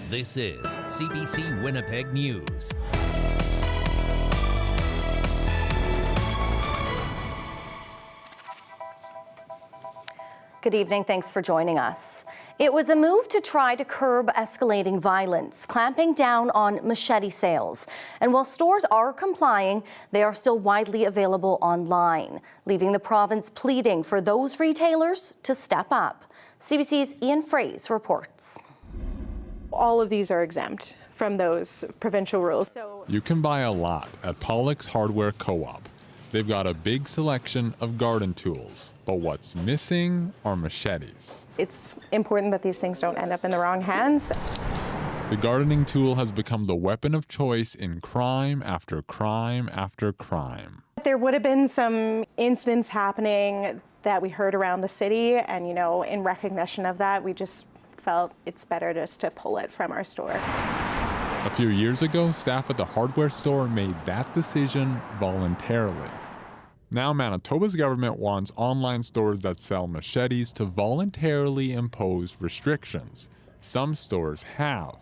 This is CBC Winnipeg News. Good evening. Thanks for joining us. It was a move to try to curb escalating violence, clamping down on machete sales. And while stores are complying, they are still widely available online, leaving the province pleading for those retailers to step up. CBC's Ian Fraze reports. All of these are exempt from those provincial rules. You can buy a lot at Pollock's Hardware Co-op. They've got a big selection of garden tools, but what's missing are machetes. It's important that these things don't end up in the wrong hands. The gardening tool has become the weapon of choice in crime after crime after crime. There would have been some incidents happening that we heard around the city, and in recognition of that, we just felt it's better just to pull it from our store. A few years ago, staff at the hardware store made that decision voluntarily. Now Manitoba's government wants online stores that sell machetes to voluntarily impose restrictions. Some stores have,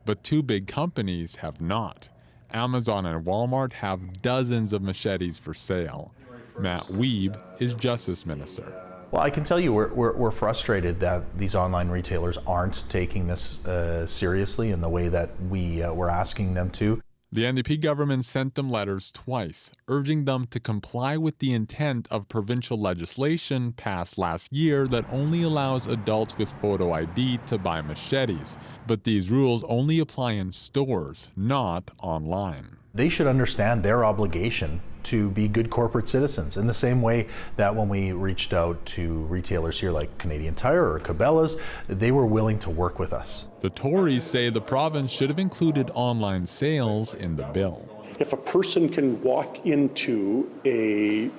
but two big companies have not. Amazon and Walmart have dozens of machetes for sale. Matt Wiebe is Justice Minister. Well, I can tell you we're frustrated that these online retailers aren't taking this seriously in the way that we're asking them to. The NDP government sent them letters twice, urging them to comply with the intent of provincial legislation passed last year that only allows adults with photo ID to buy machetes. But these rules only apply in stores, not online. They should understand their obligation to be good corporate citizens in the same way that when we reached out to retailers here like Canadian Tire or Cabela's, they were willing to work with us. The Tories say the province should have included online sales in the bill. If a person can walk into a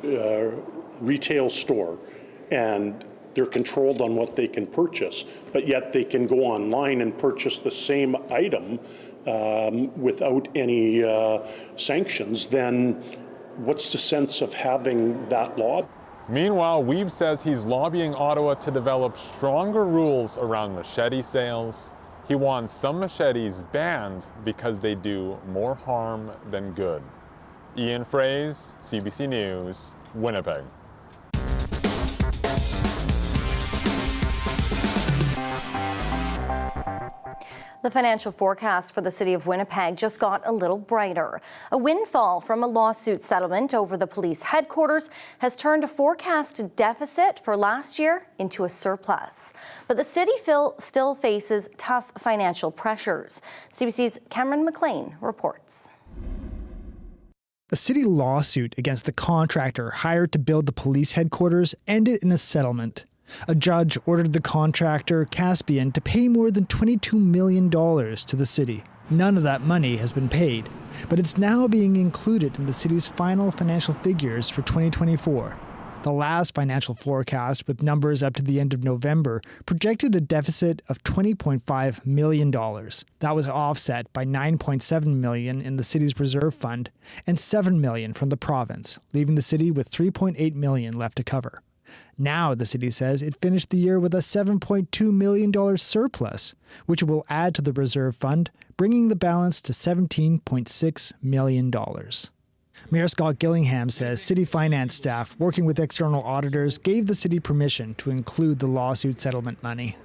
retail store and they're controlled on what they can purchase, but yet they can go online and purchase the same item without any sanctions, then what's the sense of having that law? Meanwhile, Wiebe says he's lobbying Ottawa to develop stronger rules around machete sales. He wants some machetes banned because they do more harm than good. Ian Fraze, CBC News, Winnipeg. The financial forecast for the city of Winnipeg just got a little brighter. A windfall from a lawsuit settlement over the police headquarters has turned a forecast deficit for last year into a surplus. But the city still faces tough financial pressures. CBC's Cameron McLean reports. A city lawsuit against the contractor hired to build the police headquarters ended in a settlement. A judge ordered the contractor, Caspian, to pay more than $22 million to the city. None of that money has been paid, but it's now being included in the city's final financial figures for 2024. The last financial forecast, with numbers up to the end of November, projected a deficit of $20.5 million. That was offset by $9.7 million in the city's reserve fund and $7 million from the province, leaving the city with $3.8 million left to cover. Now, the city says it finished the year with a $7.2 million surplus, which will add to the reserve fund, bringing the balance to $17.6 million. Mayor Scott Gillingham says city finance staff, working with external auditors, gave the city permission to include the lawsuit settlement money.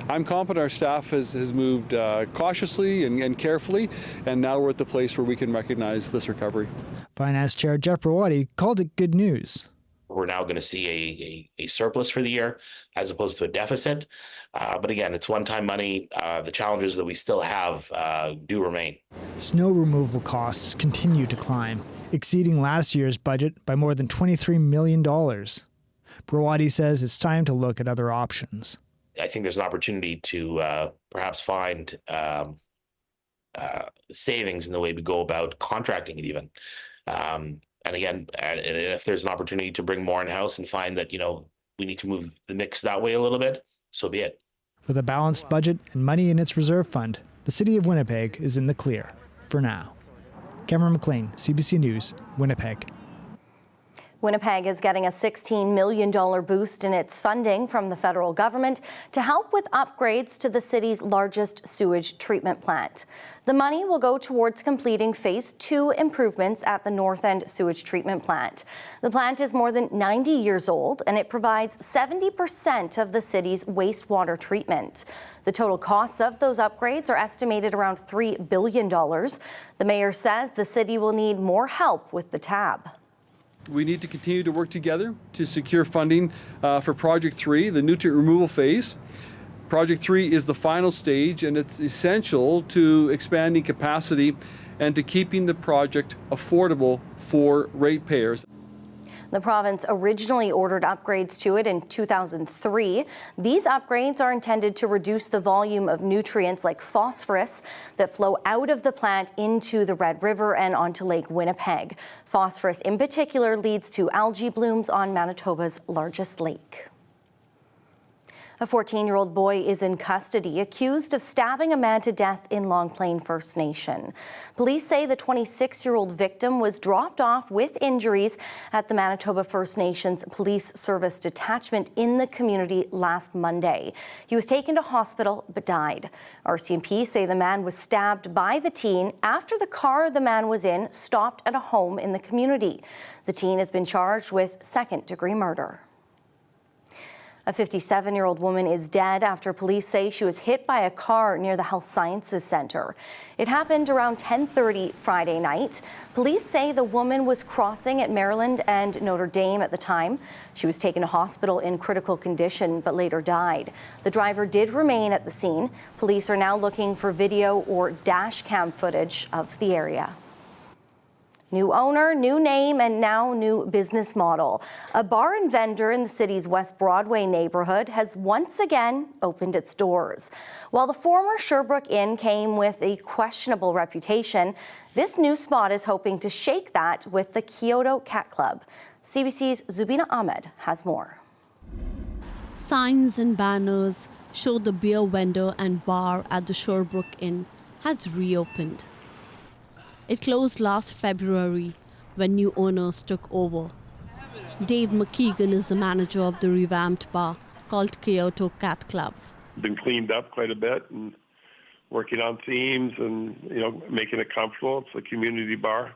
I'm confident our staff has moved cautiously and carefully, and now we're at the place where we can recognize this recovery. Finance Chair Jeff Brawadi called it good news. We're now going to see a surplus for the year as opposed to a deficit. But again, it's one-time money. The challenges that we still have do remain. Snow removal costs continue to climb, exceeding last year's budget by more than $23 million. Brawadi says it's time to look at other options. I think there's an opportunity to perhaps find savings in the way we go about contracting it even. And again, if there's an opportunity to bring more in-house and find that, we need to move the mix that way a little bit, so be it. With a balanced budget and money in its reserve fund, the city of Winnipeg is in the clear for now. Cameron McLean, CBC News, Winnipeg. Winnipeg is getting a $16 million boost in its funding from the federal government to help with upgrades to the city's largest sewage treatment plant. The money will go towards completing Phase 2 improvements at the North End sewage treatment plant. The plant is more than 90 years old and it provides 70% of the city's wastewater treatment. The total costs of those upgrades are estimated around $3 billion. The mayor says the city will need more help with the tab. We need to continue to work together to secure funding for Project 3, the nutrient removal phase. Project 3 is the final stage and it's essential to expanding capacity and to keeping the project affordable for ratepayers. The province originally ordered upgrades to it in 2003. These upgrades are intended to reduce the volume of nutrients like phosphorus that flow out of the plant into the Red River and onto Lake Winnipeg. Phosphorus in particular leads to algae blooms on Manitoba's largest lake. A 14-year-old boy is in custody accused of stabbing a man to death in Long Plain First Nation. Police say the 26-year-old victim was dropped off with injuries at the Manitoba First Nations Police Service Detachment in the community last Monday. He was taken to hospital but died. RCMP say the man was stabbed by the teen after the car the man was in stopped at a home in the community. The teen has been charged with second-degree murder. A 57-year-old woman is dead after police say she was hit by a car near the Health Sciences Centre. It happened around 10:30 Friday night. Police say the woman was crossing at Maryland and Notre Dame at the time. She was taken to hospital in critical condition but later died. The driver did remain at the scene. Police are now looking for video or dash cam footage of the area. New owner, new name, and now new business model. A bar and vendor in the city's West Broadway neighborhood has once again opened its doors. While the former Sherbrooke Inn came with a questionable reputation, this new spot is hoping to shake that with the Kyoto Cat Club. CBC's Zubina Ahmed has more. Signs and banners show the beer vendor and bar at the Sherbrooke Inn has reopened. It closed last February when new owners took over. Dave McKeegan is the manager of the revamped bar called Kyoto Cat Club. Been cleaned up quite a bit and working on themes and, making it comfortable. It's a community bar.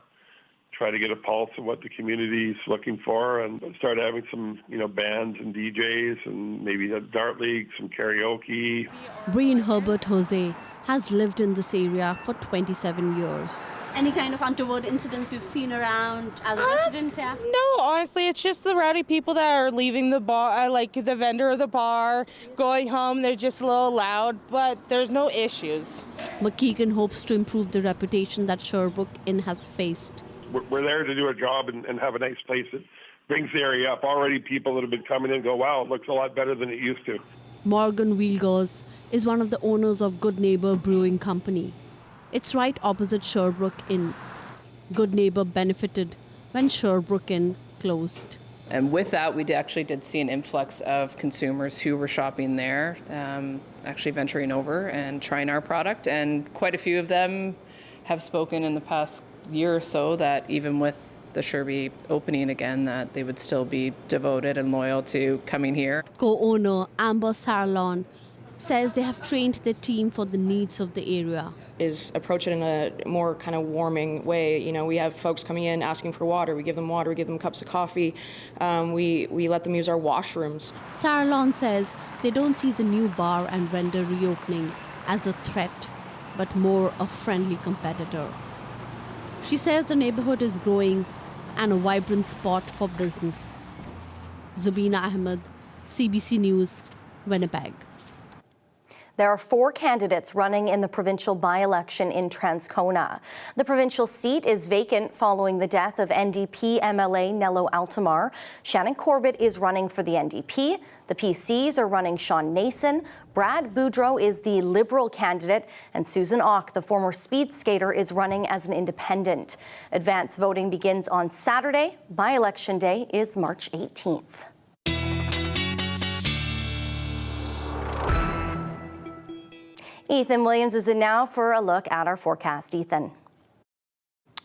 Try to get a pulse of what the community is looking for and start having some, bands and DJs and maybe a dart league, some karaoke. Breen Herbert Jose has lived in this area for 27 years. Any kind of untoward incidents you've seen around as a resident? Yeah? No, honestly, it's just the rowdy people that are leaving the bar, like the vendor of the bar, going home. They're just a little loud, but there's no issues. McKeegan hopes to improve the reputation that Sherbrooke Inn has faced. We're there to do a job and have a nice place that brings the area up. Already people that have been coming in go, wow, it looks a lot better than it used to. Morgan Wheelgors is one of the owners of Good Neighbor Brewing Company. It's right opposite Sherbrooke Inn. Good Neighbor benefited when Sherbrooke Inn closed. And with that, we actually did see an influx of consumers who were shopping there, actually venturing over and trying our product. And quite a few of them have spoken in the past year or so that even with the Sherby opening again, that they would still be devoted and loyal to coming here. Co-owner Amber Sarlon says they have trained their team for the needs of the area. Is approach it in a more kind of warming way. We have folks coming in asking for water. We give them water. We give them cups of coffee. We let them use our washrooms. Sarlon says they don't see the new bar and vendor reopening as a threat, but more a friendly competitor. She says the neighborhood is growing and a vibrant spot for business. Zubina Ahmed, CBC News, Winnipeg. There are 4 candidates running in the provincial by-election in Transcona. The provincial seat is vacant following the death of NDP MLA Nello Altamar. Shannon Corbett is running for the NDP. The PCs are running Sean Nason. Brad Boudreau is the Liberal candidate, and Susan Auck, the former speed skater, is running as an independent. Advance voting begins on Saturday. By-election day is March 18th. Ethan Williams is in now for a look at our forecast. Ethan.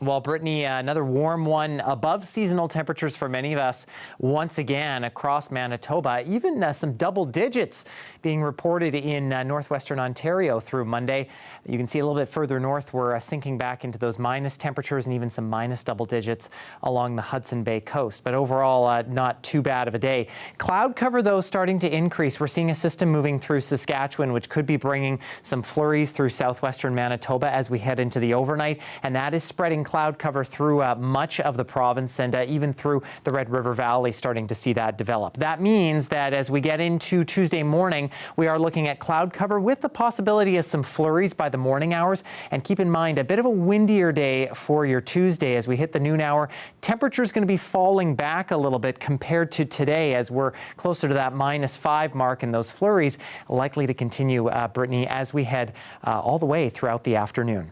Well, Brittany, another warm one above seasonal temperatures for many of us once again across Manitoba. Even some double digits being reported in northwestern Ontario through Monday. You can see a little bit further north, we're sinking back into those minus temperatures and even some minus double digits along the Hudson Bay coast. But overall, not too bad of a day. Cloud cover, though, starting to increase. We're seeing a system moving through Saskatchewan, which could be bringing some flurries through southwestern Manitoba as we head into the overnight. And that is spreading cloud cover through much of the province and even through the Red River Valley, starting to see that develop. That means that as we get into Tuesday morning, we are looking at cloud cover with the possibility of some flurries by the morning hours. And keep in mind, a bit of a windier day for your Tuesday as we hit the noon hour. Temperature is going to be falling back a little bit compared to today as we're closer to that -5 mark, and those flurries likely to continue, Brittany, as we head all the way throughout the afternoon.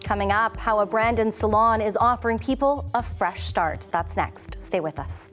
Coming up, how a Brandon salon is offering people a fresh start. That's next. Stay with us.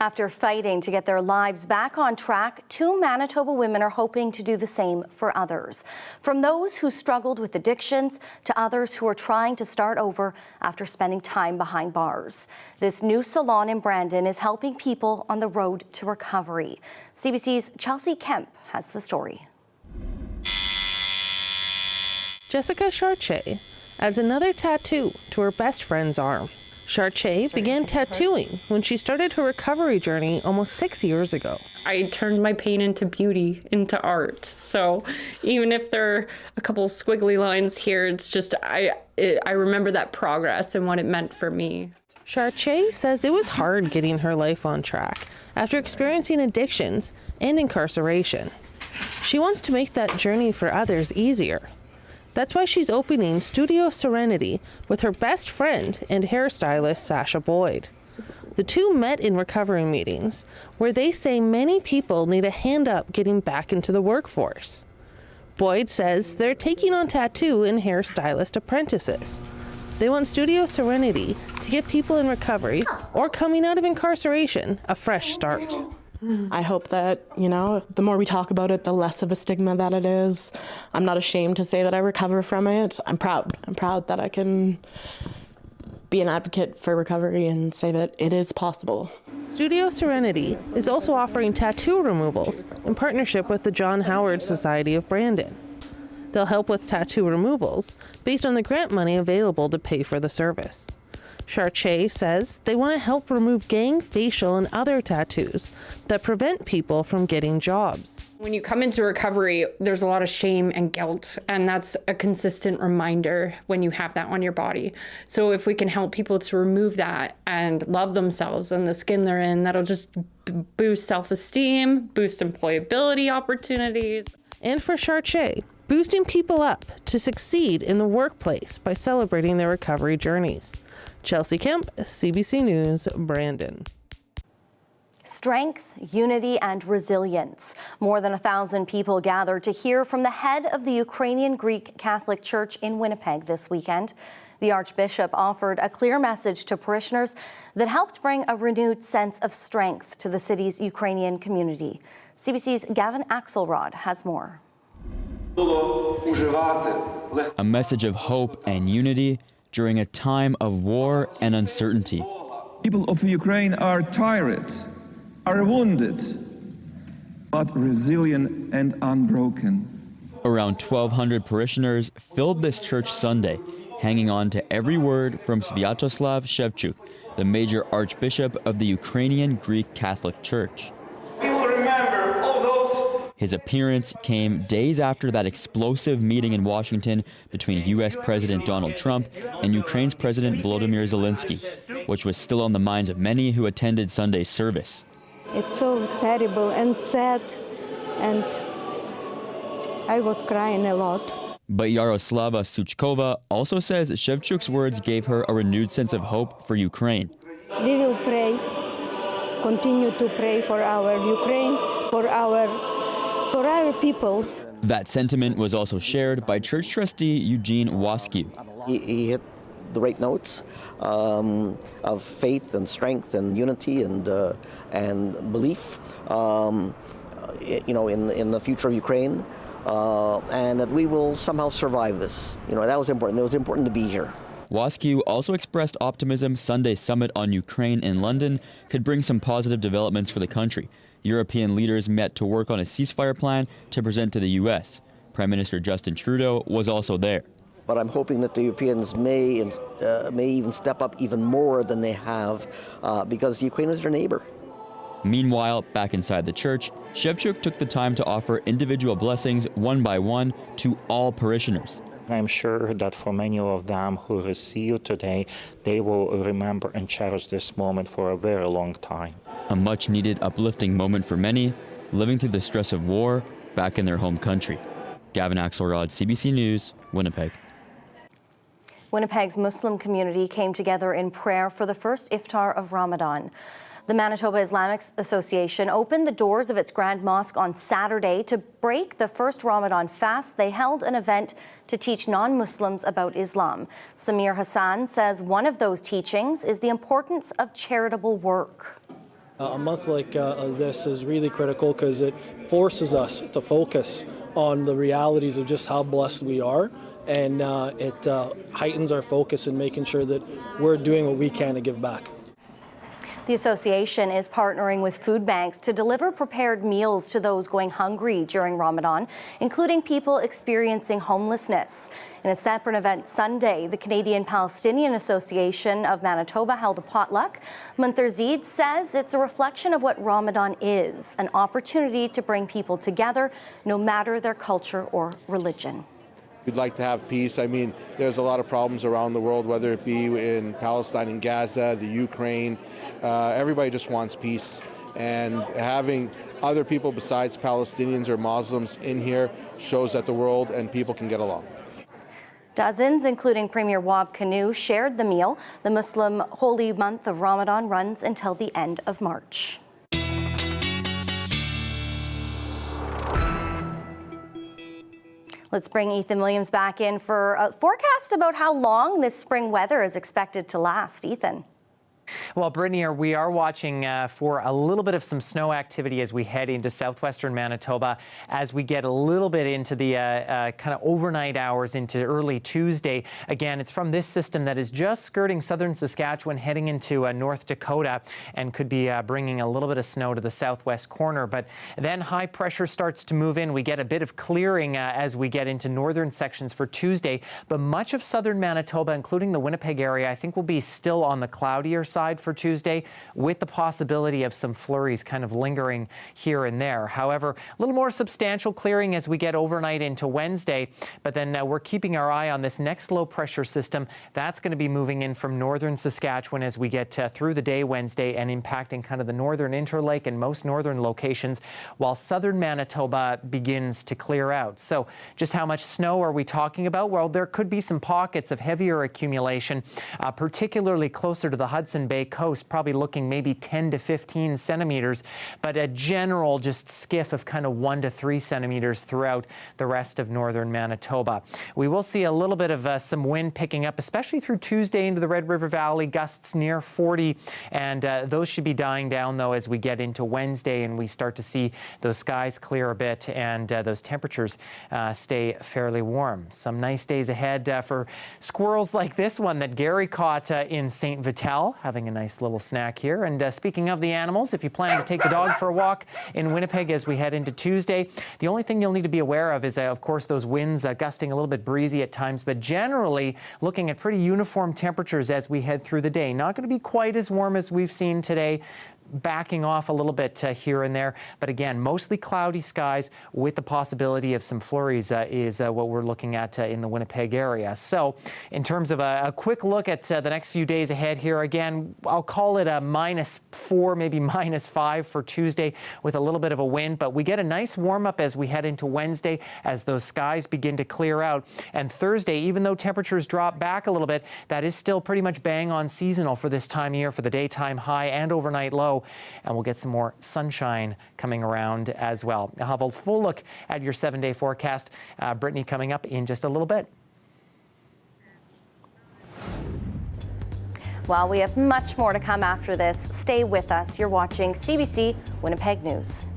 After fighting to get their lives back on track, 2 Manitoba women are hoping to do the same for others. From those who struggled with addictions to others who are trying to start over after spending time behind bars. This new salon in Brandon is helping people on the road to recovery. CBC's Chelsea Kemp has the story. Jessica Chartier adds another tattoo to her best friend's arm. Chartier began tattooing when she started her recovery journey almost 6 years ago. I turned my pain into beauty, into art. So even if there are a couple of squiggly lines here, it's just I remember that progress and what it meant for me. Chartier says it was hard getting her life on track after experiencing addictions and incarceration. She wants to make that journey for others easier. That's why she's opening Studio Serenity with her best friend and hairstylist, Sasha Boyd. The two met in recovery meetings, where they say many people need a hand up getting back into the workforce. Boyd says they're taking on tattoo and hairstylist apprentices. They want Studio Serenity to give people in recovery or coming out of incarceration a fresh start. I hope that, the more we talk about it, the less of a stigma that it is. I'm not ashamed to say that I recover from it. I'm proud. I'm proud that I can be an advocate for recovery and say that it is possible. Studio Serenity is also offering tattoo removals in partnership with the John Howard Society of Brandon. They'll help with tattoo removals based on the grant money available to pay for the service. Chartier says they want to help remove gang, facial, and other tattoos that prevent people from getting jobs. When you come into recovery, there's a lot of shame and guilt, and that's a consistent reminder when you have that on your body. So if we can help people to remove that and love themselves and the skin they're in, that'll just boost self-esteem, boost employability opportunities. And for Chartier, boosting people up to succeed in the workplace by celebrating their recovery journeys. Chelsea Kemp, CBC News, Brandon. Strength, unity, and resilience. More than 1,000 people gathered to hear from the head of the Ukrainian Greek Catholic Church in Winnipeg this weekend. The Archbishop offered a clear message to parishioners that helped bring a renewed sense of strength to the city's Ukrainian community. CBC's Gavin Axelrod has more. A message of hope and unity during a time of war and uncertainty. People of Ukraine are tired, are wounded, but resilient and unbroken. Around 1,200 parishioners filled this church Sunday, hanging on to every word from Sviatoslav Shevchuk, the major archbishop of the Ukrainian Greek Catholic Church. We will remember all those. His appearance came days after that explosive meeting in Washington between U.S. President Donald Trump and Ukraine's President Volodymyr Zelensky, which was still on the minds of many who attended Sunday's service. It's so terrible and sad, and I was crying a lot. But Yaroslava Suchkova also says Shevchuk's words gave her a renewed sense of hope for Ukraine. We will pray, continue to pray for our Ukraine, for our people. That sentiment was also shared by church trustee Eugene Waskew. He hit the right notes of faith and strength and unity and belief, in the future of Ukraine, and that we will somehow survive this. That was important. It was important to be here. Waskew also expressed optimism Sunday's summit on Ukraine in London could bring some positive developments for the country. European leaders met to work on a ceasefire plan to present to the U.S. Prime Minister Justin Trudeau was also there. But I'm hoping that the Europeans may even step up even more than they have, because Ukraine is their neighbor. Meanwhile, back inside the church, Shevchuk took the time to offer individual blessings one by one to all parishioners. I'm sure that for many of them who receive today, they will remember and cherish this moment for a very long time. A much-needed uplifting moment for many living through the stress of war back in their home country. Gavin Axelrod, CBC News, Winnipeg. Winnipeg's Muslim community came together in prayer for the first iftar of Ramadan. The Manitoba Islamic Association opened the doors of its Grand Mosque on Saturday to break the first Ramadan fast. They held an event to teach non-Muslims about Islam. Samir Hassan says one of those teachings is the importance of charitable work. A month like this is really critical because it forces us to focus on the realities of just how blessed we are, and it heightens our focus in making sure that we're doing what we can to give back. The association is partnering with food banks to deliver prepared meals to those going hungry during Ramadan, including people experiencing homelessness. In a separate event Sunday, the Canadian-Palestinian Association of Manitoba held a potluck. Munthar Zeid says it's a reflection of what Ramadan is, an opportunity to bring people together, no matter their culture or religion. We'd like to have peace. I mean, there's a lot of problems around the world, whether it be in Palestine and Gaza, the Ukraine. Everybody just wants peace. And having other people besides Palestinians or Muslims in here shows that the world and people can get along. Dozens, including Premier Wab Kinew, shared the meal. The Muslim holy month of Ramadan runs until the end of March. Let's bring Ethan Williams back in for a forecast about how long this spring weather is expected to last. Ethan. Well, Brittany, we are watching for a little bit of some snow activity as we head into southwestern Manitoba, as we get a little bit into the kind of overnight hours into early Tuesday. Again, it's from this system that is just skirting southern Saskatchewan, heading into North Dakota, and could be bringing a little bit of snow to the southwest corner. But then high pressure starts to move in. We get a bit of clearing as we get into northern sections for Tuesday. But much of southern Manitoba, including the Winnipeg area, I think will be still on the cloudier side for Tuesday, with the possibility of some flurries kind of lingering here and there. However, a little more substantial clearing as we get overnight into Wednesday. But then we're keeping our eye on this next low pressure system. That's going to be moving in from northern Saskatchewan as we get through the day Wednesday, and impacting kind of the northern Interlake and most northern locations, while southern Manitoba begins to clear out. So just how much snow are we talking about? Well, there could be some pockets of heavier accumulation, particularly closer to the Hudson Bay coast, probably looking maybe 10 to 15 centimeters, but a general just skiff of kind of 1 to 3 centimeters throughout the rest of northern Manitoba. We will see a little bit of some wind picking up, especially through Tuesday into the Red River Valley, gusts near 40, and those should be dying down though as we get into Wednesday and we start to see those skies clear a bit and those temperatures stay fairly warm. Some nice days ahead for squirrels like this one that Gary caught in St. Vital, having a nice little snack here. And speaking of the animals, if you plan to take the dog for a walk in Winnipeg as we head into Tuesday, the only thing you'll need to be aware of is, of course, those winds gusting a little bit breezy at times, but generally looking at pretty uniform temperatures as we head through the day. Not going to be quite as warm as we've seen today, backing off a little bit here and there. But again, mostly cloudy skies with the possibility of some flurries is what we're looking at in the Winnipeg area. So in terms of a quick look at the next few days ahead here, again, I'll call it a -4, maybe -5 for Tuesday with a little bit of a wind. But we get a nice warm up as we head into Wednesday as those skies begin to clear out. And Thursday, even though temperatures drop back a little bit, that is still pretty much bang on seasonal for this time of year for the daytime high and overnight low. And we'll get some more sunshine coming around as well. I'll have a full look at your 7-day forecast. Brittany, coming up in just a little bit. Well, we have much more to come after this. Stay with us. You're watching CBC Winnipeg News.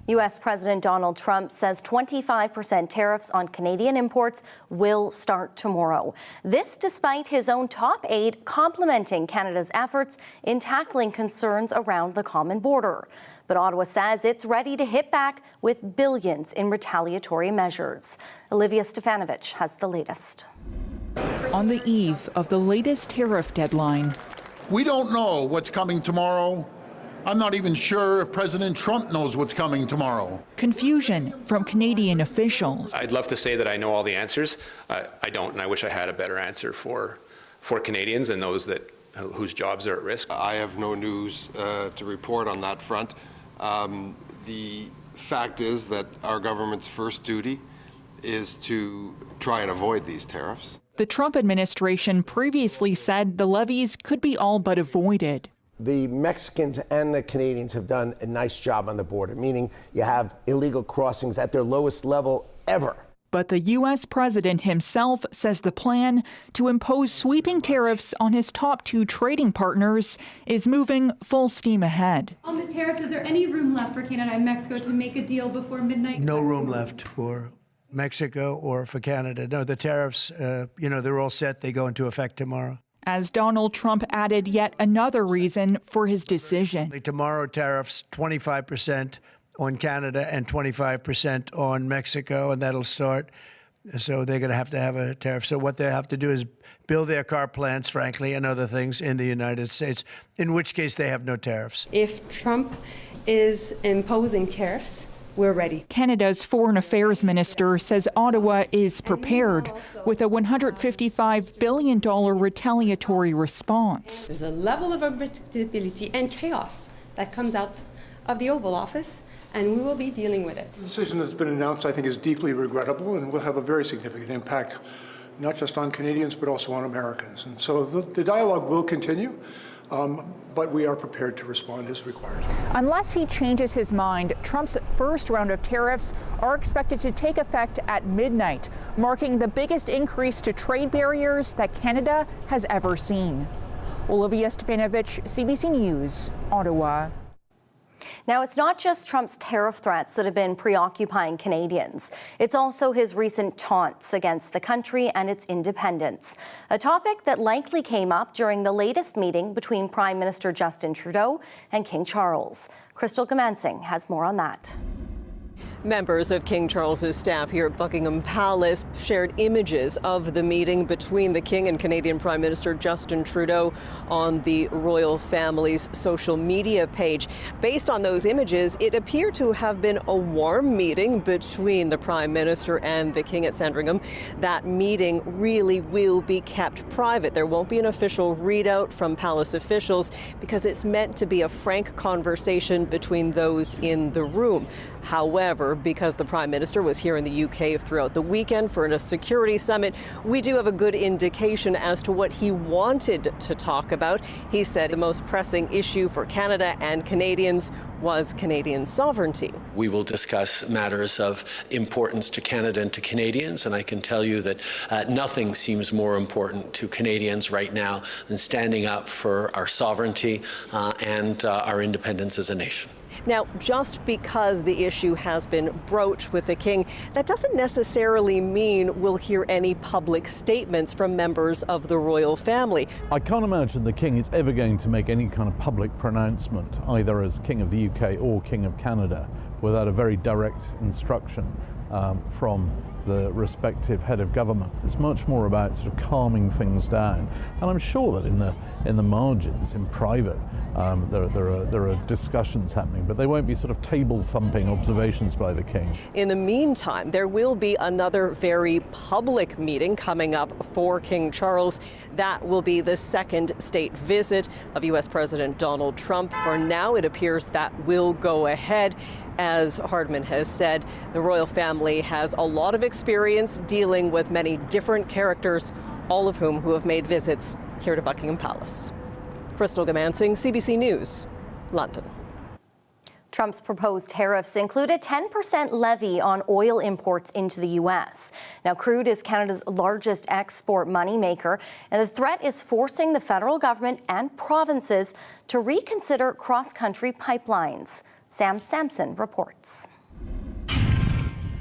U.S. President Donald Trump says 25% tariffs on Canadian imports will start tomorrow. This despite his own top aide complimenting Canada's efforts in tackling concerns around the common border. But Ottawa says it's ready to hit back with billions in retaliatory measures. Olivia Stefanovich has the latest. On the eve of the latest tariff deadline. We don't know what's coming tomorrow. I'm not even sure if President Trump knows what's coming tomorrow. Confusion from Canadian officials. I'd love to say that I know all the answers. I don't, and I wish I had a better answer for Canadians and those whose jobs are at risk. I have no news to report on that front. The fact is that our government's first duty is to try and avoid these tariffs. The Trump administration previously said the levies could be all but avoided. The Mexicans and the Canadians have done a nice job on the border, meaning you have illegal crossings at their lowest level ever. But the U.S. president himself says the plan to impose sweeping tariffs on his top two trading partners is moving full steam ahead. On the tariffs, is there any room left for Canada and Mexico to make a deal before midnight? No room left for Mexico or for Canada. No, the tariffs, they're all set. They go into effect tomorrow. As Donald Trump added yet another reason for his decision. Tomorrow, tariffs 25% on Canada and 25% on Mexico, and that'll start. So they're going to have a tariff. So what they have to do is build their car plants, frankly, and other things in the United States, in which case they have no tariffs. If Trump is imposing tariffs, we're ready. Canada's Foreign Affairs Minister says Ottawa is prepared with a $155 billion retaliatory response. There's a level of unpredictability and chaos that comes out of the Oval Office, and we will be dealing with it. The decision that's been announced, I think, is deeply regrettable and will have a very significant impact, not just on Canadians, but also on Americans. And so the dialogue will continue. But we are prepared to respond as required. Unless he changes his mind, Trump's first round of tariffs are expected to take effect at midnight, marking the biggest increase to trade barriers that Canada has ever seen. Olivia Stefanovich, CBC News, Ottawa. Now, it's not just Trump's tariff threats that have been preoccupying Canadians. It's also his recent taunts against the country and its independence, a topic that likely came up during the latest meeting between Prime Minister Justin Trudeau and King Charles. Crystal Gamansing has more on that. Members of King Charles's staff here at Buckingham Palace shared images of the meeting between the King and Canadian Prime Minister Justin Trudeau on the royal family's social media page. Based on those images, it appeared to have been a warm meeting between the Prime Minister and the King at Sandringham. That meeting really will be kept private. There won't be an official readout from palace officials because it's meant to be a frank conversation between those in the room. However, because the Prime Minister was here in the UK throughout the weekend for a security summit, we do have a good indication as to what he wanted to talk about. He said the most pressing issue for Canada and Canadians was Canadian sovereignty. We will discuss matters of importance to Canada and to Canadians, and I can tell you that nothing seems more important to Canadians right now than standing up for our sovereignty and our independence as a nation. Now, just because the issue has been broached with the King, that doesn't necessarily mean we'll hear any public statements from members of the royal family. I can't imagine the King is ever going to make any kind of public pronouncement, either as King of the UK or King of Canada, without a very direct instruction from the respective head of government. It's much more about sort of calming things down, and I'm sure that in the margins, in private, there are discussions happening, but they won't be sort of table thumping observations by the King. In the meantime, there will be another very public meeting coming up for King Charles. That will be the second state visit of U.S. President Donald Trump. For now, it appears that will go ahead. As Hardman has said, the royal family has a lot of experience dealing with many different characters, all of whom have made visits here to Buckingham Palace. Crystal Gamansing, CBC News, London. Trump's proposed tariffs include a 10% levy on oil imports into the U.S. Now, crude is Canada's largest export moneymaker, and the threat is forcing the federal government and provinces to reconsider cross-country pipelines. Sam Sampson reports.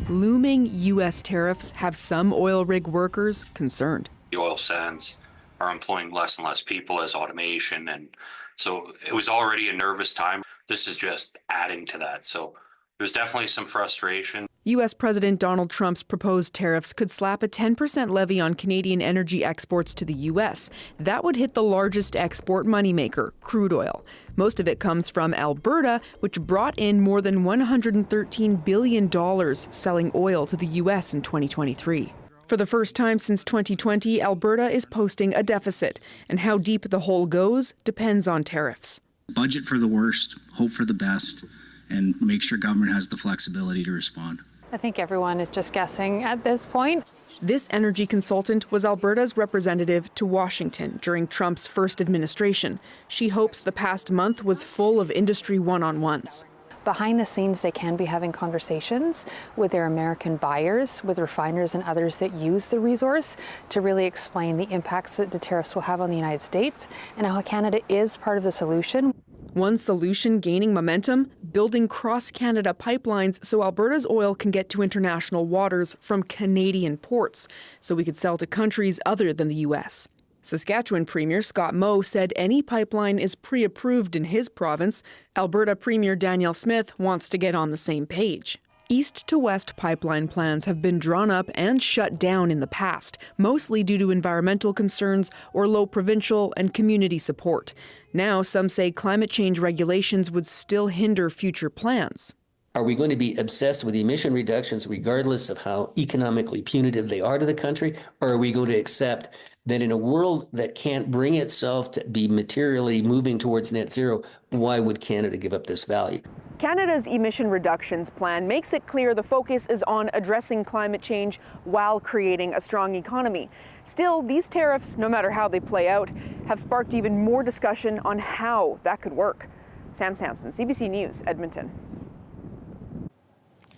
Looming U.S. tariffs have some oil rig workers concerned. The oil sands are employing less and less people as automation, and so it was already a nervous time. This is just adding to that. So there's definitely some frustration. U.S. President Donald Trump's proposed tariffs could slap a 10% levy on Canadian energy exports to the U.S. That would hit the largest export moneymaker, crude oil. Most of it comes from Alberta, which brought in more than $113 billion selling oil to the U.S. in 2023. For the first time since 2020, Alberta is posting a deficit, and how deep the hole goes depends on tariffs. Budget for the worst, hope for the best, and make sure government has the flexibility to respond. I think everyone is just guessing at this point. This energy consultant was Alberta's representative to Washington during Trump's first administration. She hopes the past month was full of industry one-on-ones. Behind the scenes, they can be having conversations with their American buyers, with refiners and others that use the resource to really explain the impacts that the tariffs will have on the United States and how Canada is part of the solution. One solution gaining momentum, building cross-Canada pipelines so Alberta's oil can get to international waters from Canadian ports, so we could sell to countries other than the U.S. Saskatchewan Premier Scott Moe said any pipeline is pre-approved in his province. Alberta Premier Danielle Smith wants to get on the same page. East to west pipeline plans have been drawn up and shut down in the past, mostly due to environmental concerns or low provincial and community support. Now, some say climate change regulations would still hinder future plans. Are we going to be obsessed with emission reductions regardless of how economically punitive they are to the country? Or are we going to accept that in a world that can't bring itself to be materially moving towards net zero, why would Canada give up this value? Canada's emission reductions plan makes it clear the focus is on addressing climate change while creating a strong economy. Still, these tariffs, no matter how they play out, have sparked even more discussion on how that could work. Sam Sampson, CBC News, Edmonton.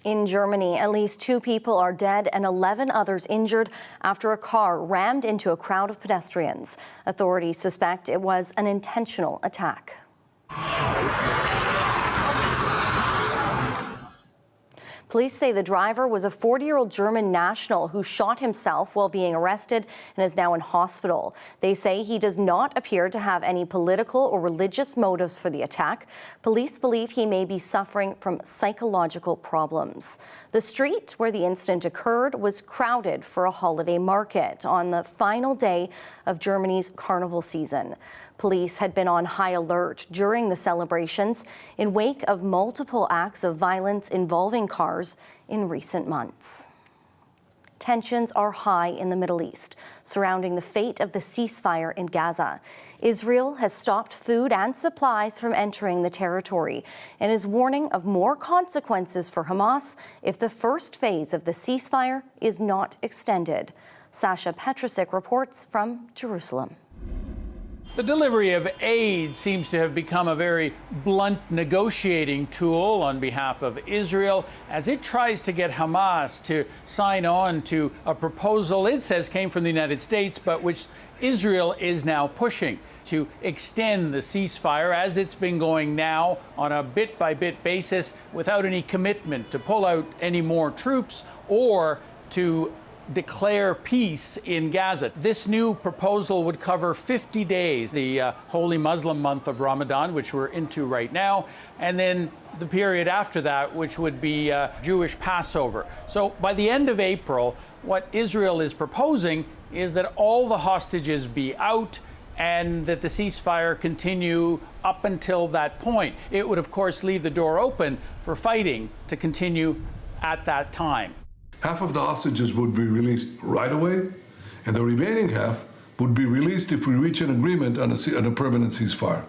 In Germany, at least 2 people are dead and 11 others injured after a car rammed into a crowd of pedestrians. Authorities suspect it was an intentional attack. Police say the driver was a 40-year-old German national who shot himself while being arrested and is now in hospital. They say he does not appear to have any political or religious motives for the attack. Police believe he may be suffering from psychological problems. The street where the incident occurred was crowded for a holiday market on the final day of Germany's carnival season. Police had been on high alert during the celebrations in wake of multiple acts of violence involving cars in recent months. Tensions are high in the Middle East surrounding the fate of the ceasefire in Gaza. Israel has stopped food and supplies from entering the territory and is warning of more consequences for Hamas if the first phase of the ceasefire is not extended. Sasha Petrusik reports from Jerusalem. The delivery of aid seems to have become a very blunt negotiating tool on behalf of Israel as it tries to get Hamas to sign on to a proposal it says came from the United States, but which Israel is now pushing to extend the ceasefire as it's been going now on a bit-by-bit basis without any commitment to pull out any more troops or to declare peace in Gaza. This new proposal would cover 50 days, the holy Muslim month of Ramadan, which we're into right now, and then the period after that, which would be Jewish Passover. So by the end of April, what Israel is proposing is that all the hostages be out and that the ceasefire continue up until that point. It would, of course, leave the door open for fighting to continue at that time. Half of the hostages would be released right away, and the remaining half would be released if we reach an agreement on a permanent ceasefire.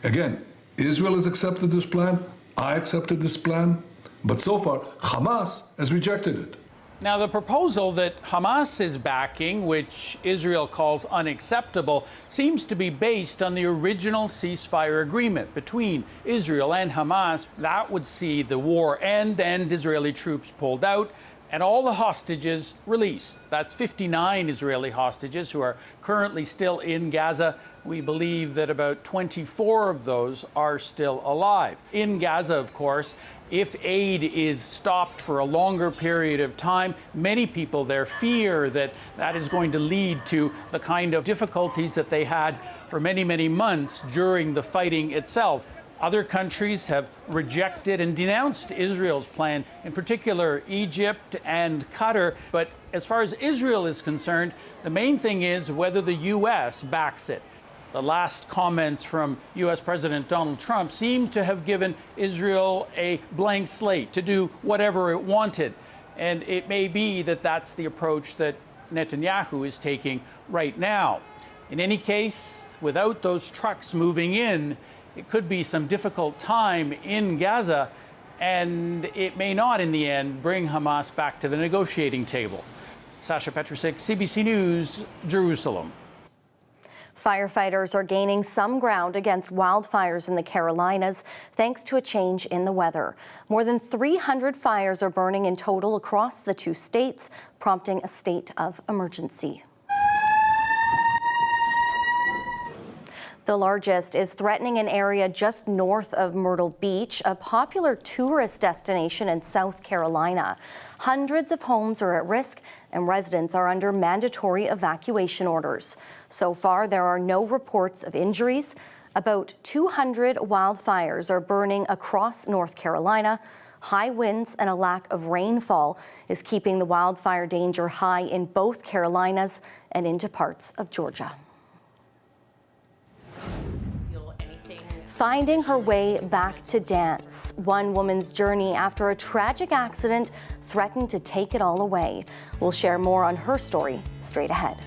Again, Israel has accepted this plan, I accepted this plan, but so far, Hamas has rejected it. Now, the proposal that Hamas is backing, which Israel calls unacceptable, seems to be based on the original ceasefire agreement between Israel and Hamas. That would see the war end and Israeli troops pulled out, and all the hostages released. That's 59 Israeli hostages who are currently still in Gaza. We believe that about 24 of those are still alive. In Gaza, of course, if aid is stopped for a longer period of time, many people there fear that that is going to lead to the kind of difficulties that they had for many, many months during the fighting itself. Other countries have rejected and denounced Israel's plan, in particular Egypt and Qatar. But as far as Israel is concerned, the main thing is whether the U.S. backs it. The last comments from U.S. President Donald Trump seem to have given Israel a blank slate to do whatever it wanted. And it may be that that's the approach that Netanyahu is taking right now. In any case, without those trucks moving in, it could be some difficult time in Gaza, and it may not, in the end, bring Hamas back to the negotiating table. Sasha Petrusik, CBC News, Jerusalem. Firefighters are gaining some ground against wildfires in the Carolinas thanks to a change in the weather. More than 300 fires are burning in total across the two states, prompting a state of emergency. The largest is threatening an area just north of Myrtle Beach, a popular tourist destination in South Carolina. Hundreds of homes are at risk, and residents are under mandatory evacuation orders. So far, there are no reports of injuries. About 200 wildfires are burning across North Carolina. High winds and a lack of rainfall is keeping the wildfire danger high in both Carolinas and into parts of Georgia. Finding her way back to dance. One woman's journey after a tragic accident threatened to take it all away. We'll share more on her story straight ahead.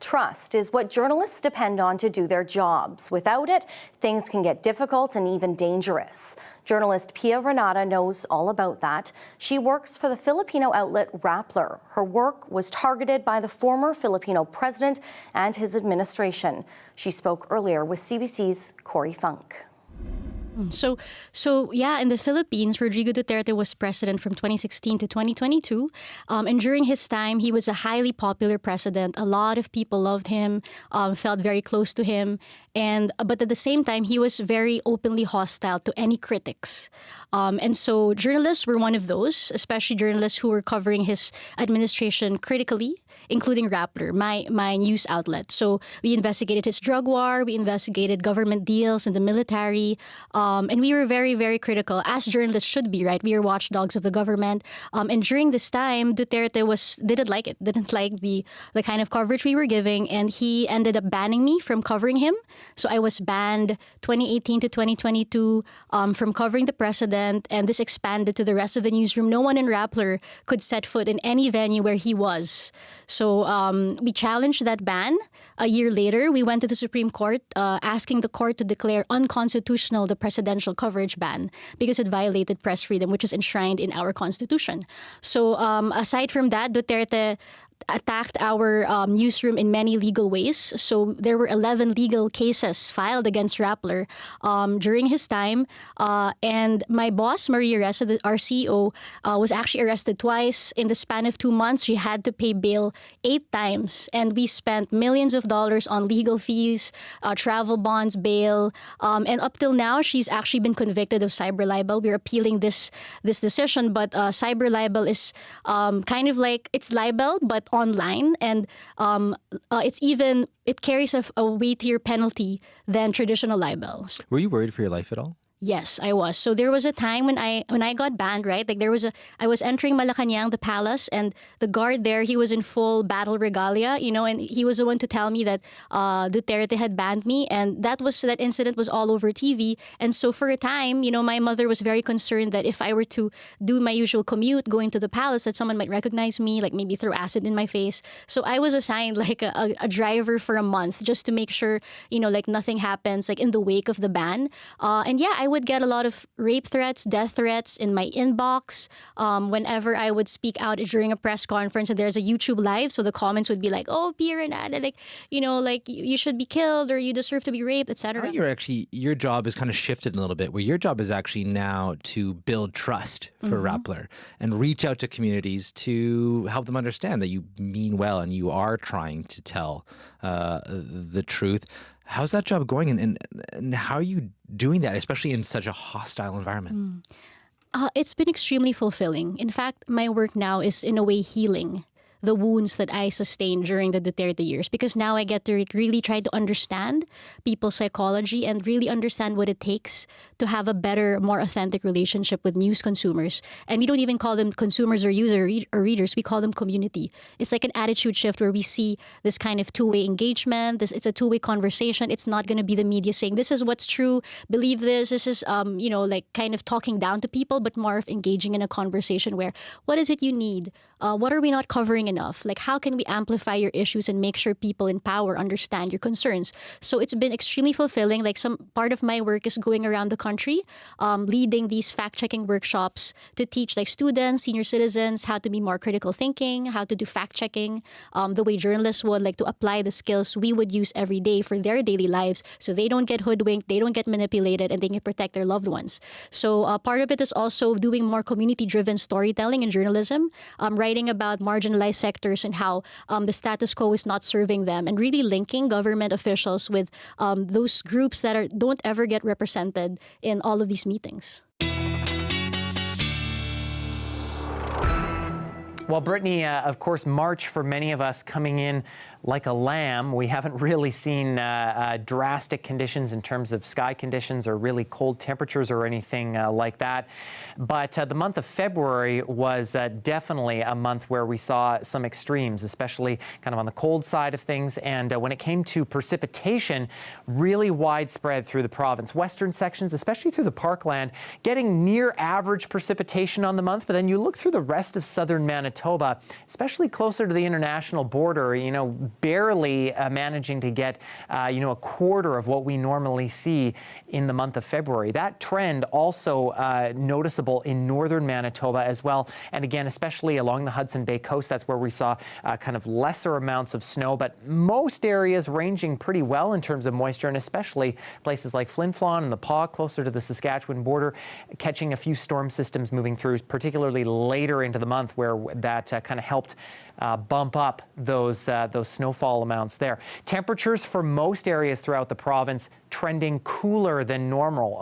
Trust is what journalists depend on to do their jobs. Without it, things can get difficult and even dangerous. Journalist Pia Renata knows all about that. She works for the Filipino outlet Rappler. Her work was targeted by the former Filipino president and his administration. She spoke earlier with CBC's Corey Funk. So yeah, in the Philippines, Rodrigo Duterte was president from 2016 to 2022. And during his time, he was a highly popular president. A lot of people loved him, felt very close to him. But at the same time, he was very openly hostile to any critics. And so journalists were one of those, especially journalists who were covering his administration critically, including Rappler, my news outlet. So we investigated his drug war, we investigated government deals in the military, and we were very, very critical, as journalists should be, right? We are watchdogs of the government. And during this time, Duterte didn't like it, didn't like the kind of coverage we were giving, and he ended up banning me from covering him. So I was banned 2018 to 2022 from covering the president, and this expanded to the rest of the newsroom. No one in Rappler could set foot in any venue where he was. So we challenged that ban. A year later, we went to the Supreme Court asking the court to declare unconstitutional the presidential coverage ban because it violated press freedom, which is enshrined in our Constitution. So aside from that, Duterte attacked our newsroom in many legal ways. So there were 11 legal cases filed against Rappler during his time. And my boss, Maria Ressa, our CEO, was actually arrested twice. In the span of 2 months, she had to pay bail 8 times. And we spent millions of dollars on legal fees, travel bonds, bail. And up till now, she's actually been convicted of cyber libel. We're appealing this decision, but cyber libel is kind of like, it's libel, but online, and it carries a weightier penalty than traditional libels. Were you worried for your life at all? Yes, I was. So there was a time when I got banned, right? Like I was entering Malacanang, the palace, and the guard there, he was in full battle regalia, and he was the one to tell me that Duterte had banned me, and that incident was all over TV. And so for a time, my mother was very concerned that if I were to do my usual commute going to the palace, that someone might recognize me, like maybe throw acid in my face. So I was assigned like a driver for a month just to make sure, like nothing happens like in the wake of the ban. And yeah, I would get a lot of rape threats, death threats in my inbox whenever I would speak out during a press conference and there's a YouTube live. So the comments would be like, "Oh, Pia Renata, like you should be killed or you deserve to be raped, etc." Your job is kind of shifted a little bit, where your job is actually now to build trust for Rappler and reach out to communities to help them understand that you mean well and you are trying to tell the truth. How's that job going, and how are you doing that, especially in such a hostile environment? It's been extremely fulfilling. In fact, my work now is in a way healing the wounds that I sustained during the Duterte years, because now I get to really try to understand people's psychology and really understand what it takes to have a better, more authentic relationship with news consumers. And we don't even call them consumers or users or readers, we call them community. It's like an attitude shift where we see this kind of two-way engagement. It's a two-way conversation. It's not going to be the media saying, this is what's true, believe this. This is, like kind of talking down to people, but more of engaging in a conversation where, what is it you need? What are we not covering enough? Like, how can we amplify your issues and make sure people in power understand your concerns? So it's been extremely fulfilling. Like, some part of my work is going around the country, leading these fact-checking workshops to teach like students, senior citizens, how to be more critical thinking, how to do fact-checking, the way journalists would, like to apply the skills we would use every day for their daily lives so they don't get hoodwinked, they don't get manipulated, and they can protect their loved ones. So part of it is also doing more community-driven storytelling in journalism, writing about marginalized sectors and how the status quo is not serving them, and really linking government officials with those groups that don't ever get represented in all of these meetings. Well, Brittany, of course, March for many of us coming in like a lamb. We haven't really seen drastic conditions in terms of sky conditions or really cold temperatures or anything like that. But the month of February was definitely a month where we saw some extremes, especially kind of on the cold side of things. And when it came to precipitation, really widespread through the province. Western sections, especially through the Parkland, getting near average precipitation on the month. But then you look through the rest of southern Manitoba, especially closer to the international border, barely managing to get, a quarter of what we normally see in the month of February. That trend also noticeable in northern Manitoba as well. And again, especially along the Hudson Bay coast, that's where we saw kind of lesser amounts of snow, but most areas ranging pretty well in terms of moisture, and especially places like Flin Flon and the Paw, closer to the Saskatchewan border, catching a few storm systems moving through, particularly later into the month, where that kind of helped bump up those snowfall amounts there. Temperatures for most areas throughout the province trending cooler than normal,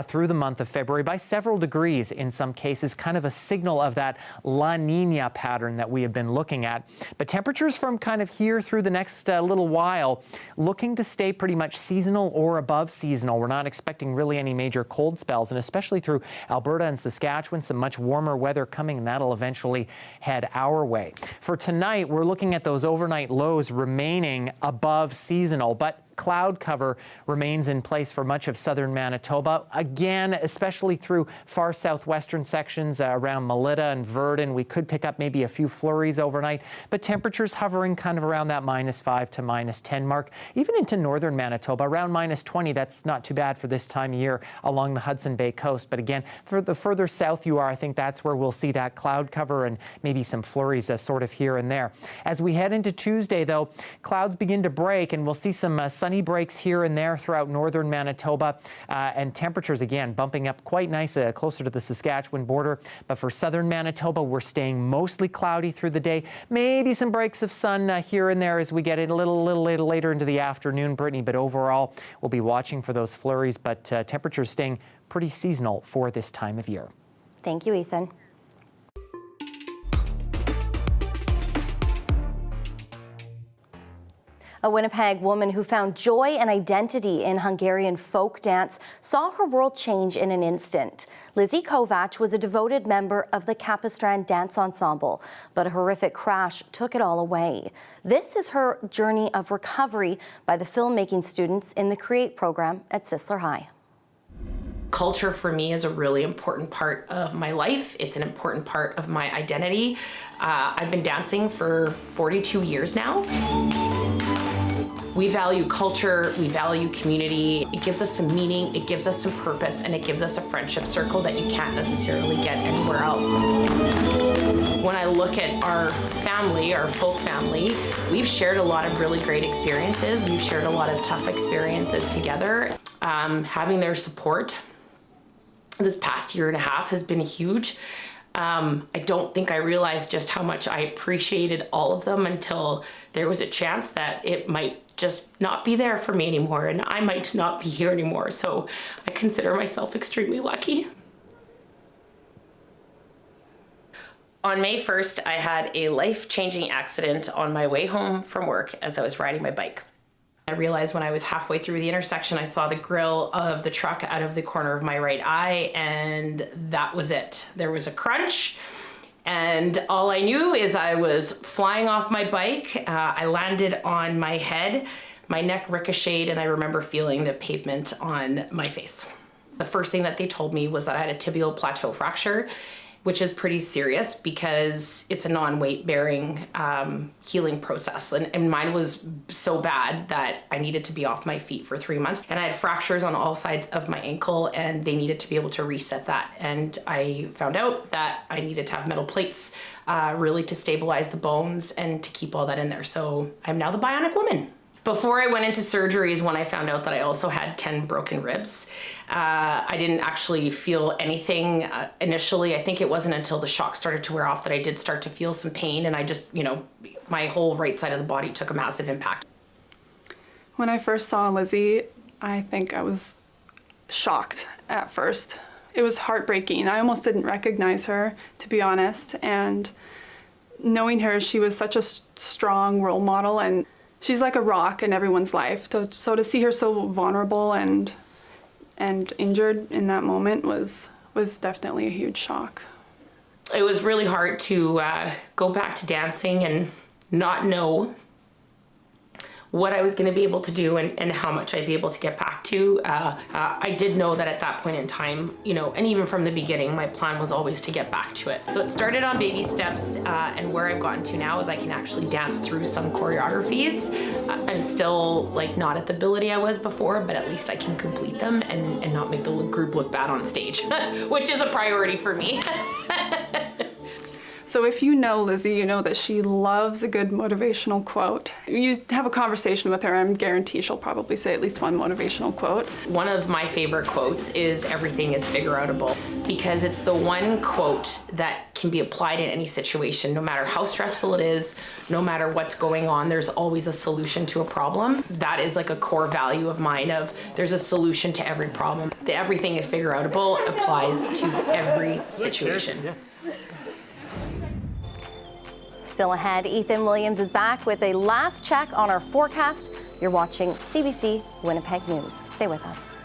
through the month of February by several degrees in some cases, kind of a signal of that La Nina pattern that we have been looking at. But temperatures from kind of here through the next little while looking to stay pretty much seasonal or above seasonal. We're not expecting really any major cold spells, and especially through Alberta and Saskatchewan, some much warmer weather coming, and that'll eventually head our way. For tonight, we're looking at those overnight lows remaining above seasonal, but cloud cover remains in place for much of southern Manitoba. Again, especially through far southwestern sections around Melita and Verdun, we could pick up maybe a few flurries overnight, but temperatures hovering kind of around that -5 to -10 mark. Even into northern Manitoba, around -20, that's not too bad for this time of year along the Hudson Bay coast. But again, for the further south you are, I think that's where we'll see that cloud cover and maybe some flurries sort of here and there. As we head into Tuesday, though, clouds begin to break, and we'll see some sunny breaks here and there throughout northern Manitoba, and temperatures again bumping up quite nice closer to the Saskatchewan border. But for southern Manitoba, we're staying mostly cloudy through the day. Maybe some breaks of sun here and there as we get a little later into the afternoon, Brittany. But overall, we'll be watching for those flurries. But temperatures staying pretty seasonal for this time of year. Thank you, Ethan. A Winnipeg woman who found joy and identity in Hungarian folk dance saw her world change in an instant. Lizzie Kovacs was a devoted member of the Capistran Dance Ensemble, but a horrific crash took it all away. This is her journey of recovery by the filmmaking students in the CREATE program at Sisler High. Culture for me is a really important part of my life. It's an important part of my identity. I've been dancing for 42 years now. We value culture, we value community. It gives us some meaning, it gives us some purpose, and it gives us a friendship circle that you can't necessarily get anywhere else. When I look at our family, our folk family, we've shared a lot of really great experiences. We've shared a lot of tough experiences together. Having their support this past year and a half has been huge. I don't think I realized just how much I appreciated all of them until there was a chance that it might just not be there for me anymore, and I might not be here anymore. So I consider myself extremely lucky. On May 1st, I had a life-changing accident on my way home from work as I was riding my bike. I realized when I was halfway through the intersection, I saw the grill of the truck out of the corner of my right eye, and that was it. There was a crunch, and all I knew is I was flying off my bike. I landed on my head, my neck ricocheted, and I remember feeling the pavement on my face. The first thing that they told me was that I had a tibial plateau fracture, which is pretty serious because it's a non-weight bearing healing process. And mine was so bad that I needed to be off my feet for 3 months. And I had fractures on all sides of my ankle, and they needed to be able to reset that. And I found out that I needed to have metal plates really to stabilize the bones and to keep all that in there. So I'm now the bionic woman. Before I went into surgery is when I found out that I also had 10 broken ribs. I didn't actually feel anything initially. I think it wasn't until the shock started to wear off that I did start to feel some pain, and I just, my whole right side of the body took a massive impact. When I first saw Lizzie, I think I was shocked at first. It was heartbreaking. I almost didn't recognize her, to be honest, and knowing her, she was such a strong role model, and she's like a rock in everyone's life. So to see her so vulnerable and injured in that moment was definitely a huge shock. It was really hard to go back to dancing and not know what I was going to be able to do and how much I'd be able to get back to. I did know that at that point in time, and even from the beginning, my plan was always to get back to it. So it started on baby steps, and where I've gotten to now is I can actually dance through some choreographies. I'm still not at the ability I was before, but at least I can complete them and not make the group look bad on stage, which is a priority for me. So if you know Lizzie, you know that she loves a good motivational quote. You have a conversation with her, I guarantee she'll probably say at least one motivational quote. One of my favorite quotes is "Everything is figure-outable," because it's the one quote that can be applied in any situation, no matter how stressful it is, no matter what's going on, there's always a solution to a problem. That is a core value of mine of there's a solution to every problem. The "everything is figure-outable" applies to every situation. Still ahead, Ethan Williams is back with a last check on our forecast. You're watching CBC Winnipeg News. Stay with us.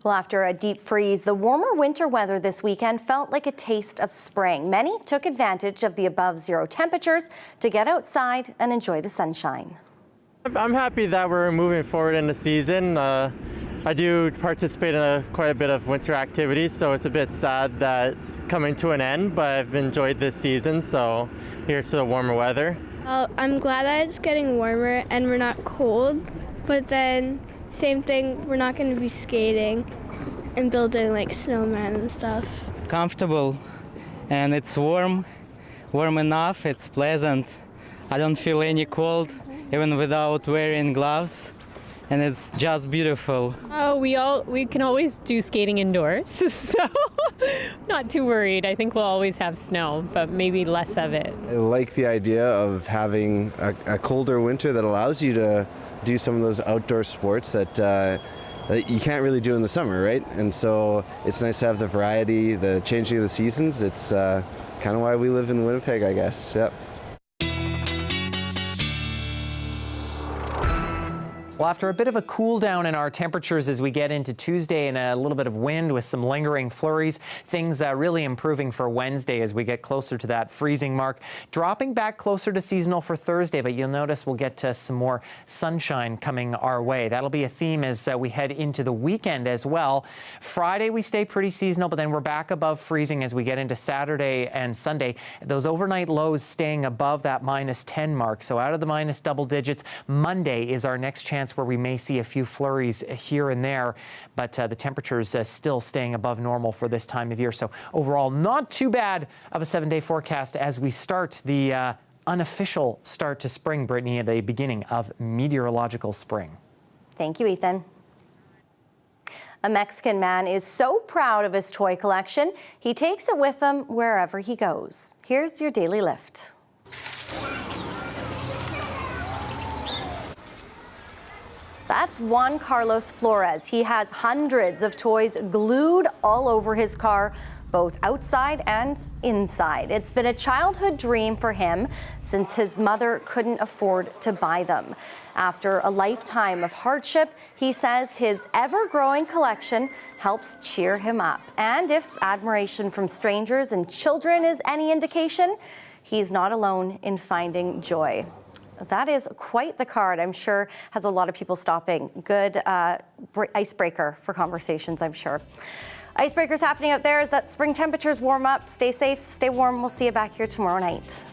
Well, after a deep freeze, the warmer winter weather this weekend felt like a taste of spring. Many took advantage of the above-zero temperatures to get outside and enjoy the sunshine. I'm happy that we're moving forward in the season. I do participate in quite a bit of winter activities, so it's a bit sad that it's coming to an end, but I've enjoyed this season, so here's to the warmer weather. I'm glad that it's getting warmer and we're not cold, but then same thing, we're not going to be skating and building like snowmen and stuff. Comfortable, and it's warm enough, it's pleasant. I don't feel any cold, even without wearing gloves. And it's just beautiful. We can always do skating indoors, so not too worried. I think we'll always have snow, but maybe less of it. I like the idea of having a colder winter that allows you to do some of those outdoor sports that you can't really do in the summer, right? And so it's nice to have the variety, the changing of the seasons. It's kind of why we live in Winnipeg, I guess. Yep. Well, after a bit of a cool down in our temperatures as we get into Tuesday and a little bit of wind with some lingering flurries, things really improving for Wednesday as we get closer to that freezing mark. Dropping back closer to seasonal for Thursday, but you'll notice we'll get some more sunshine coming our way. That'll be a theme as we head into the weekend as well. Friday, we stay pretty seasonal, but then we're back above freezing as we get into Saturday and Sunday. Those overnight lows staying above that -10 mark, so out of the minus double digits. Monday is our next chance where we may see a few flurries here and there, but the temperatures still staying above normal for this time of year. So overall, not too bad of a 7-day forecast as we start the unofficial start to spring, Brittany, at the beginning of meteorological spring. Thank you, Ethan. A Mexican man is so proud of his toy collection, he takes it with him wherever he goes. Here's your Daily Lift. That's Juan Carlos Flores. He has hundreds of toys glued all over his car, both outside and inside. It's been a childhood dream for him since his mother couldn't afford to buy them. After a lifetime of hardship, he says his ever-growing collection helps cheer him up. And if admiration from strangers and children is any indication, he's not alone in finding joy. That is quite the card. I'm sure has a lot of people stopping. Good icebreaker for conversations, I'm sure. Icebreakers happening out there as that spring temperatures warm up. Stay safe, stay warm. We'll see you back here tomorrow night.